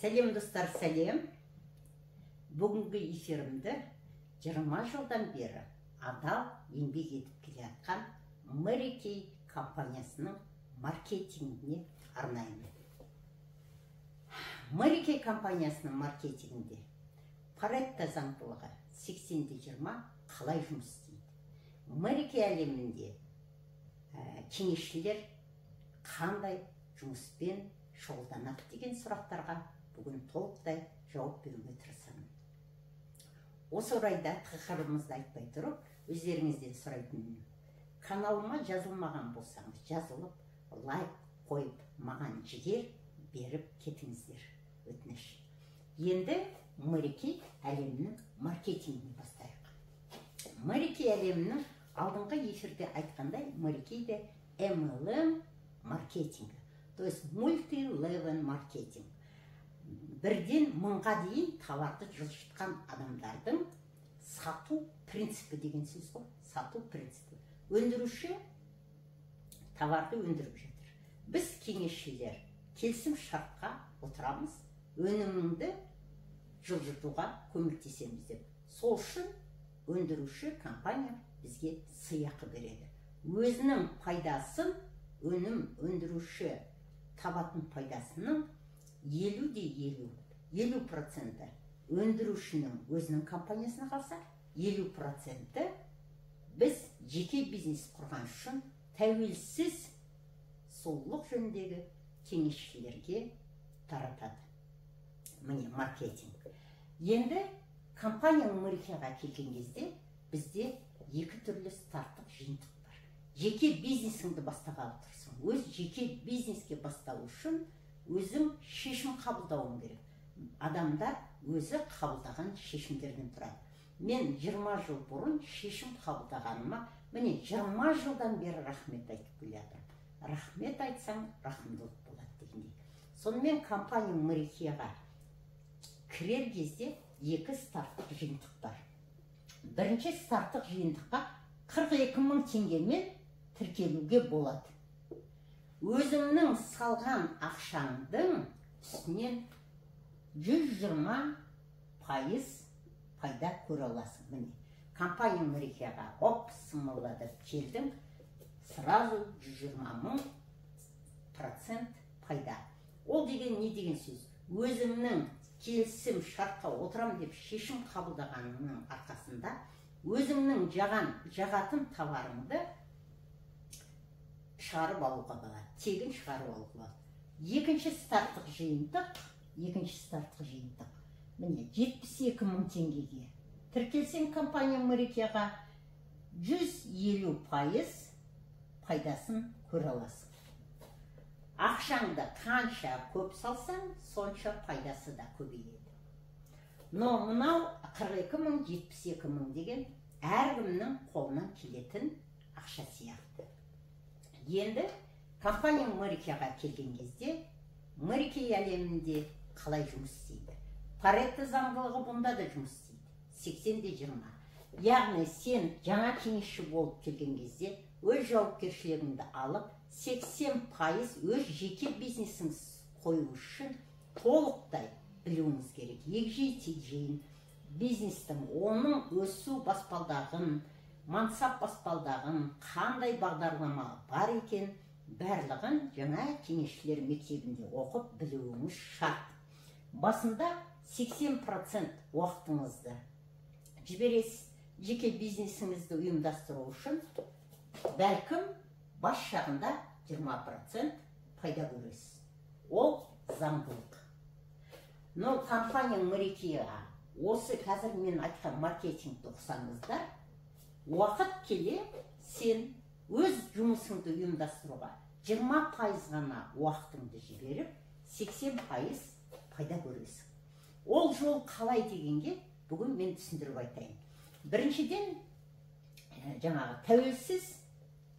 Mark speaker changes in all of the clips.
Speaker 1: Сәлем достар, сәлем. Бүгінгі эфирімді 20 жылдан бері адал еңбек етіп келе жатқан Mary Kay компаниясының маркетингіне арнаймын. Mary Kay компаниясының маркетингінде Паретто заңдылығы 80-20 қалай жұмыс істейді? Mary Kay әлемінде кеңесшілер қандай жұмыспен шұғылданады деген сұрақтарға бүгін толықтай жауап беруге тырысамын. Осы орайда тақырыбымызды айтпай тұрып, өздеріңізден сұрайтыным, каналыма жазылмаған болсаңыз, жазылып, лайк қойып, маған жігер беріп кетіңіздер, өтініш. Енді Mary Kay әлемінің маркетингін бастайық. Mary Kay әлемінің алдыңғы эфирде айтқандай, Mary Kay'де MLM маркетингі, то есть multi-level маркетинг. Бірден 1000-ға дейін товарды жылжытқан адамдардың сату принципі деген сөз ғой. Сату принципі. Өндіруші товарды өндіріп жатыр. Біз кеңесшілер келісім шартқа отырамыз, өніміңді жылжытуға көмектесеміз деп. Сол үшін өндіруші компания бізге сыйақы береді. Өзінің пайдасын өнім өндіруші табатын пайдасының 50% өндірушінің өзінің компаниясына қалса, 50% біз жеке бизнес құрған үшін тәуелсіз сұлулық жөніндегі кеңесшілерге таратады. Міне маркетинг. Енді компанияның Mary Kay'ға келген кезде бізде екі түрлі старттық жиынтық бар. Жеке бизнесіңді бастағалы тұрсың. Өз жеке бизнеске бастау үшін өзің шешім қабылдауың керек. Адамдар өзі қабылдаған шешімдерден тұрады. Мен 20 жыл бұрын шешім қабылдағаныма, міне 20 жылдан бері рахмет айтып келе жатырмын. Рахмет айтсаң, рахымдылық болады дегендей. Сонымен компания Mary Kay'ға кірер кезде екі старттық жиынтық бар. Бірінші старттық жиынтыққа 42.000 теңгемен тіркелуге болады. Өзіңнің салған ақшаңдың үстінен 120% пайда көре аласың. Міне, компания Mary Kay'ға сымыладып келдің, сразу 120% пайда. Ол деген не деген сөз? Өзіңнің келісім шартқа отырам деп шешім қабылдағанның арқасында өзіңнің жағатын товарыңды шығарып алуға болады, тегін шығарып алуға болады. Екінші старттық жиынтық. Міне 72.000 теңгеге тіркелсең компания Mary Kay'ға 150% пайдасын көре аласың. Ақшаңды қанша көп салсаң, сонша пайдасы да көбейеді. Но мынау 42.000, 72.000 деген әркімнің қолынан келетін ақша сияқты. Енді компания Mary Kay'ға келген кезде Mary Kay әлемінде қалай жұмыс істейді? Паретто заңдылығы бұнда да жұмыс істейді. 80-20. Яғни сен жаңа кеңесші болып келген кезде өз жауапкершілігіңді алып, 80% өз жеке бизнесіңіз қою үшін толықтай білуіңіз керек. Егжей-тегжейін бизнестің, оның өсу баспалдағын, мансап баспалдағын, қандай бағдарлама бар екен, барлығын жаңа кеңесшілер мектебінде оқып білуіңіз шарт. Басында 80% уақытыңызды жібересіз, жеке бизнесіңізді ұйымдастыру үшін, бәлкім бас жағында 20% пайда көресіз. Ол заңдылық. Но компания Mary Kay'ға осы қазір мен айтқан маркетингті ұқсаңыздар, уақыт келе сен өз жұмысыңды ұйымдастыруға 20% ғана уақытыңды жіберіп, 80% пайда көресің. Ол жол қалай дегенге бүгін мен түсіндіріп айтайын. Біріншіден, жаңағы тәуелсіз,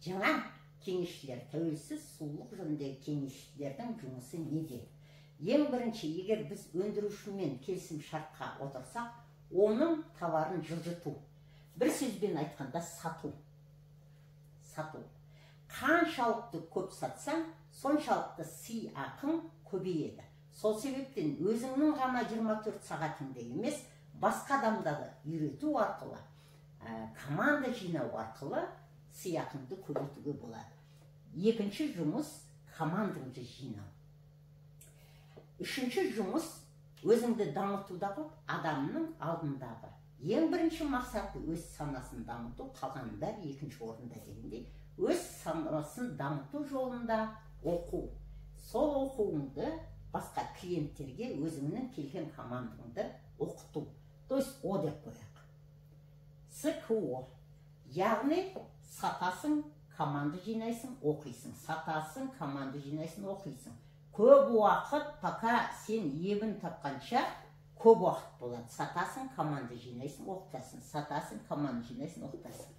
Speaker 1: жаңа кеңесшілер, тәуелсіз сұлулық жөніндегі кеңесшілердің жұмысы неде? Ең бірінші, егер біз өндірушімен келісім шартқа отырсақ, оның товарын жылжыту. Бір сөзбен айтқанда сату. Қаншалықты көп сатсаң, соншалықты сый ақың көбейеді. Сол себептен өзіңнің ғана 24 сағатыңда емес, басқа адамдарды үйрету арқылы, команда жинау арқылы сыйақыңды көбейтуге болады. Екінші жұмыс командаңды жинау. Үшінші жұмыс өзіңді дамытудағы адамның алдындағы. Ең бірінші мақсаты өз санасын дамыту, қалғанның бәрі екінші орында дегендей. Өз санасын дамыту жолында оқу. Сол оқуыңды басқа клиенттерге өзіңнің келген командаңды оқыту. То есть О деп қояқ. СКО. Яғни сатасың, команда жинайсың, оқисың. Сатасың, команда жинайсың, оқисың. Көп уақыт, пока сен ебін тапқанша, көп уақыт болады. Сатасың, команда жинайсың, оқытасың. Сатасың, команда жинайсың, оқытасың.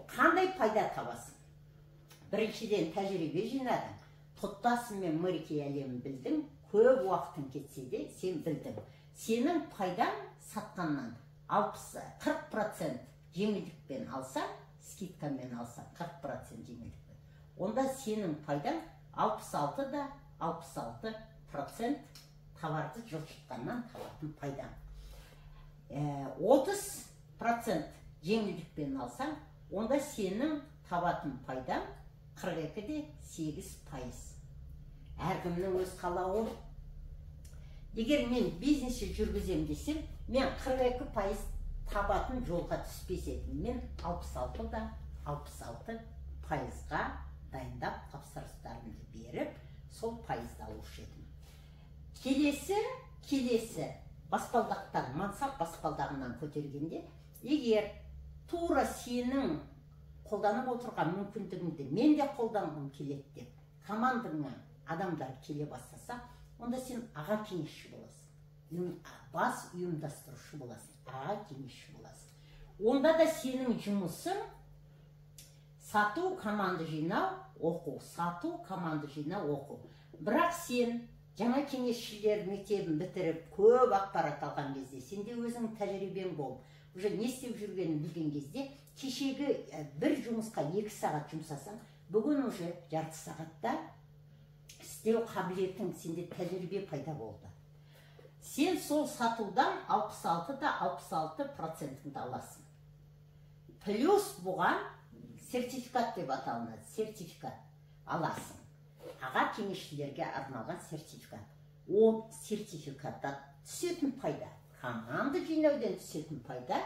Speaker 1: Қандай пайда табасың? Біріншіден тәжірибе жинадың. Тұттасың мен Мөрекей әлемін білдің, көп уақытың кетсе де сен білдің. Сенің пайдаң сатқаннан 40% жеңілдікпен алсаң, скидкамен алсаң 40% жеңілдікпен. Онда сенің пайдаң 66% товарды жылжытқаннан табатын пайдаң. 30% жеңілдікпен алсаң, онда сенің табатын пайдаң 42,8%. Әркімнің өз қалауы. Егер мен бизнесі жүргізем десем, мен 42% табатын жолға түспес едім. Мен 66%ға дайындап тапсырыстарымды беріп, сол пайызды алушы едім. Келесі баспалдақтан, мансап баспалдағынан көтергенде, егер тура сенің қолданып отырған мүмкіндігіңді мен де қолданғым келеді деп, командаңа адамдар келе бастаса, онда сен аға кеңесші боласың. Бас ұйымдастырушы боласың, аға кеңесші боласың. Онда да сенің жұмысың сату, команда жинау, оқу. Сату, команда жинау, оқу. Бірақ сен жаңа кеңесшілер мектебін бітіріп, көп ақпарат алған кезде, сенде өзің тәжірибең болып, уже не істеп жүргенін білген кезде, кешегі бір жұмысқа 2 сағат жұмсасаң, бүгін уже жарты сағатта істеу қабілетің, сенде тәжірибе пайда болды. Сен сол сатудан 66% аласың. Плюс бұған сертификат деп аталынады. Сертификат аласың. Аға кеңесшілерге арналған сертификат. Ол сертификаттан түсетін пайда, команда жинаудан түсетін пайда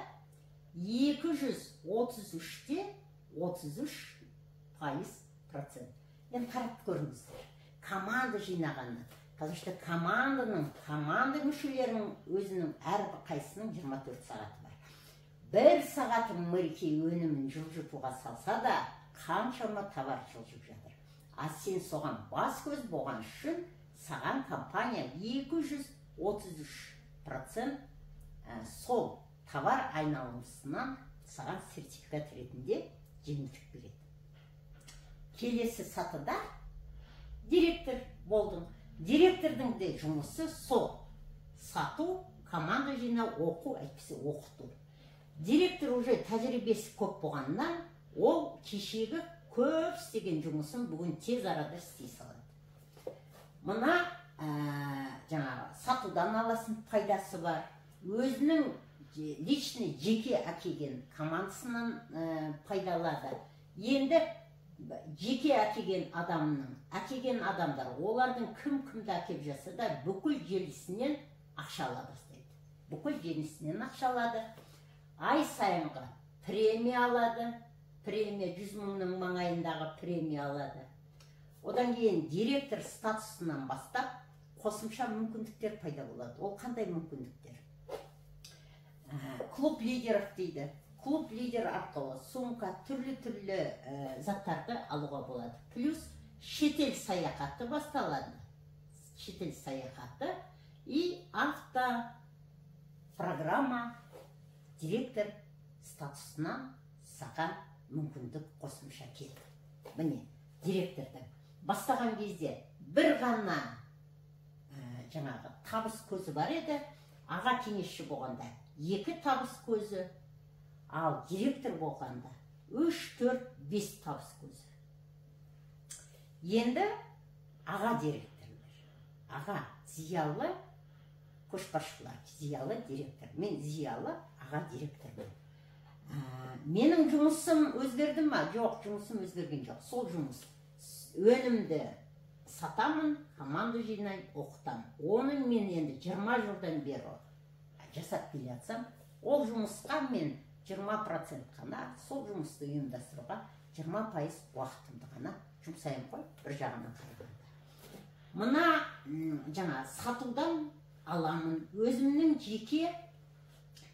Speaker 1: 233%. Енді қарап көріңіздер. Команда жинағанды. Потому что команда мүшелерінің өзінің әрбір қайсының 24 сағаты бар. 1 сағатын Мөрекей өнімін жылжытуға салса да, қаншама товар жылжып жатыр. А сен соған бас көз болған үшін, саған компания 233% сол товар айналымысынан саған сертификат ретінде жеңілдік береді. Келесі сатыда директор болдың. Директордың де жұмысы сол. Сату, команда жинау, оқу, әйтпесе оқыту. Директор уже тәжірибесі көп болғаннан, ол кешегі көп істеген жұмысын бүгін тез арада істей салады. Мына жаңағы сатудан аласың пайдасы бар. Өзінің личный жеке әкелген командасынан пайдалады. Енді жеке әкелген адамдар, олардың кім-кімді әкеп жаса да бүкіл желісінен ақша ала бастайды. Бүкіл желісінен ақша алады. Ай сайынғы премия алады. Премия 100 мыңның маңайындағы премия алады. Одан кейін директор статусынан бастап қосымша мүмкіндіктер пайда болады. Ол қандай мүмкіндіктер? Клуб лидеров дейді. Клуб лидер арқылы сумка түрлі-түрлі заттарды алуға болады. Плюс шетел саяхаты басталады. Шетел саяхаты и автопрограмма директор статусынан саған мүмкіндік қосымша келді. Міне, директорды бастаған кезде бір ғана жаңағы табыс көзі бар еді, аға кеңесші болғанда 2 табыс көзі, ал директор болғанда 3, 4, 5 табыс көзі. Енді аға директорлар. аға зиялы көшбасшылар, зиялы директор. Мен зиялы аға директормын. Менің жұмысым өзгерді ма? Жоқ, жұмысым өзгерген жоқ. Сол жұмыс. Өнімді сатамын, команда жинаймын, оқытамын. Оның мен енді 20 жылдан бері жасап келе жатсам, ол жұмысқа мен 20% қана, сол жұмысты ұйымдастыруға 20% уақытымды ғана жұмсаймын ғой, бір жағынан қарағанда. Мына жаңа сатудан аламын, өзімнің жеке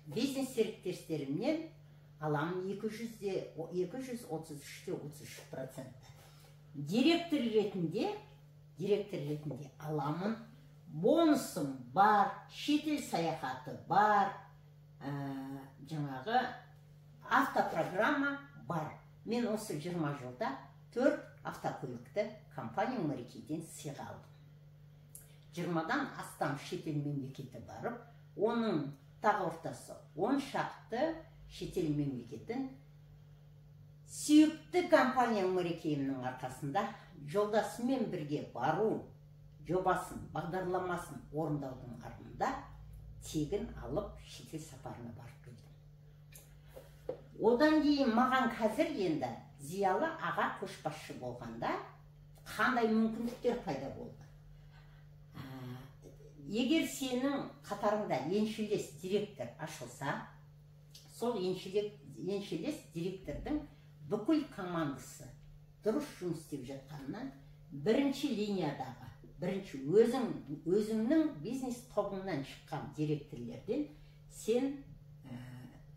Speaker 1: бизнес серіктестерімнен аламын 233%. Директор ретінде аламын. Бонусым бар, шетел саяхаты бар, жаңағы автопрограмма бар. Мен осы 20 жылда 4 автокөлікті компания Мәрекейден сыйға алдым. 20-дан астам шетел мемлекеті барып, оның тағы ортасы 10 шақты шетел мемлекетін сүйікті компания Мәрекейімнің арқасында жолдасымен бірге бару жобасын, бағдарламасын орындаудың артында тегін алып шетел сапарына барып келдім. Одан кейін маған қазір енді зиялы аға көшбасшы болғанда қандай мүмкіндіктер пайда болды. Егер сенің қатарыңда еншілес директор ашылса, сол еншілес директордың бүкіл командасы дұрыс жұмыс істеп жатқанынан бірінші линиядағы, бірінші өзіңнің бизнес тобыңнан шыққан директорлерден сен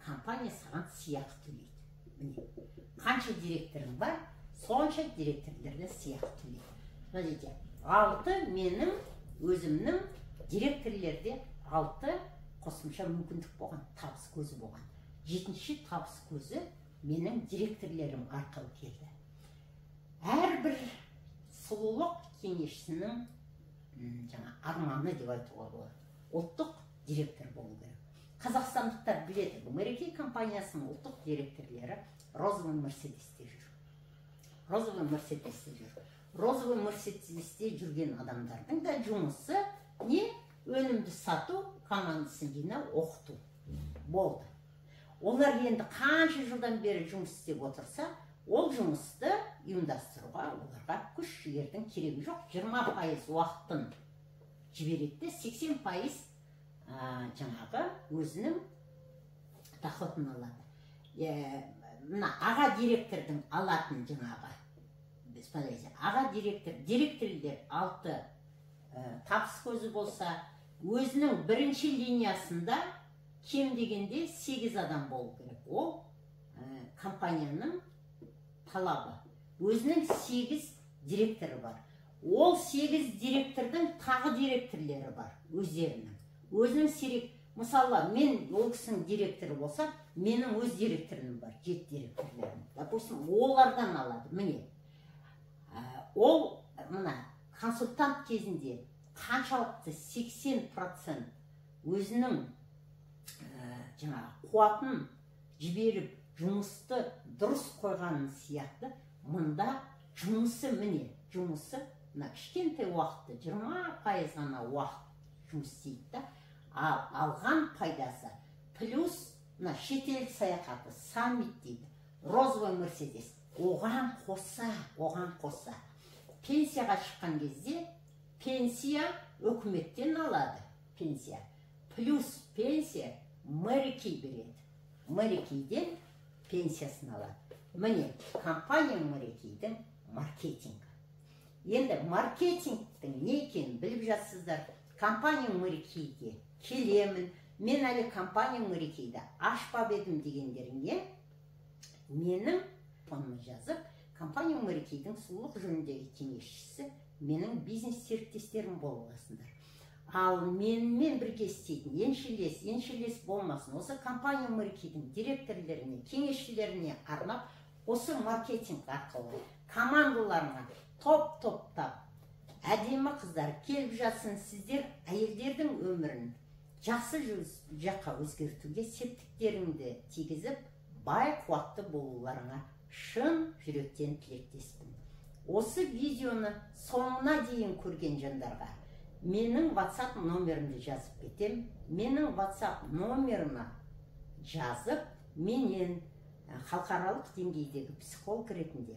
Speaker 1: компания саған сыйақы төлейді. Қанша директорың бар, сонша директорлерден сыйақы төлейді. 6 менің өзімнің директорлерде 6 қосымша мүмкіндік болған, табыс көзі болған. 7-ші табыс көзі менің директорлерім арқылы келді. Әрбір сұлулық кеңесшісінің арманы деп айтуға болады. Ұлттық директор болу керек. Қазақстандықтар біледі, Мәрекей компаниясының ұлттық директорлері розовый мерседесте жүр. Розовый мерседесте жүрген адамдардың да жұмысы не? Өнімді сату, командасын жинау, оқыту болды. Олар енді қанша жылдан бері жұмыс істеп отырса, ол жұмысты ұйымдастыруға оларға күш жігердің керегі жоқ. 20% уақытын жібереді, 80% жаңағы өзінің доходын алады. Мына аға директордың алатын жаңағы, аға директорлер 6 табыс көзі болса, өзінің бірінші линиясында кем дегенде 8 адам болу керек. Ол компанияның талабы. Өзінің 8 директоры бар. Ол 8 директордың тағы директорлері бар өздерінің. Өзінің сирек, мысалы, мен ол кісінің директоры болса, менің өз директорым бар, 7 директорлерім. Допустим, олардан алады. Міне, ол мына консультант кезінде қаншалықты 80% өзінің қуатын жіберіп, жұмысты дұрыс қойғанын сияқты, мұнда жұмысы міне, жұмысы кішкентай уақытты 20% ғана уақыт жұмыс істейді. Алған пайдасы плюс шетел саяхаты, саммит дейді, розовый мерседес. Оған қоса пенсияға шыққан кезде пенсия өкіметтен алады, пенсия. Плюс пенсия Мәрекей береді. Мәрекейден пенсиясын алады. Міне, компания Мәрекейдің маркетингі. Енді маркетингтің не екенін біліп жатсыздар. Компания Мәрекейге келемін. Мен әлі компания Мәрекейді ашпап едім дегендеріңе менің фонымы жазып, компания Мәрекейдің сұлулық жөніндегі кеңесшісі менің бизнес серіктестерім боласыңдар. Ал менімен бірге істейтін еншілес болмасын. Осы компания Мәрекейдің директорлеріне, кеңесшілеріне арнап, осы маркетинг арқылы командаларына топ-топтап әдемі қыздар келіп жатсын, сіздер әйелдердің өмірін жақсы жаққа өзгертуге септіктеріңді тигізіп, бай қуатты болуларыңа шын жүректен тілектеспін. Осы видеоны соңына дейін көрген жандарға менің WhatsApp номерімді жазып кетем. Менің WhatsApp номеріма жазып, менен халықаралық деңгейдегі психолог ретінде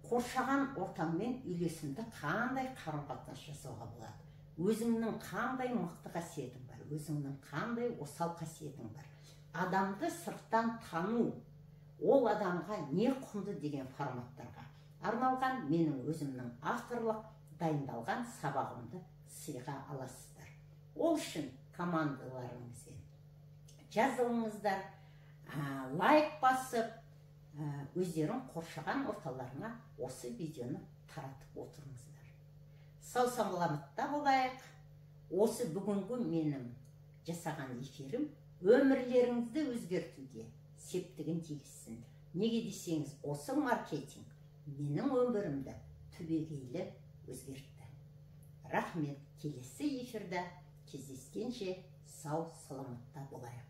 Speaker 1: қоршаған ортаңмен үйлесімді қандай қарым-қатынас жасауға болады. Өзіңнің қандай мықты қасиетің бар, өзіңнің қандай осал қасиетің бар. Адамды сырттан тану, ол адамға не құнды деген форматтарға арналған менің өзімнің авторлық дайындалған сабағымды сыйға аласыздар. Ол үшін командаларыңызбен жазылыңыздар, лайк басып, өздерің қоршаған орталарына осы видеоны таратып отырыңыздар. Сау саламатта болайық. Осы бүгінгі менің жасаған эфирім өмірлеріңізді өзгертуге септігін тигізсін. Неге десеңіз, осы маркетинг менің өмірімді түбегейлі өзгертті. Рахмет. Келесі эфирде кездескенше сау саламатта болайық.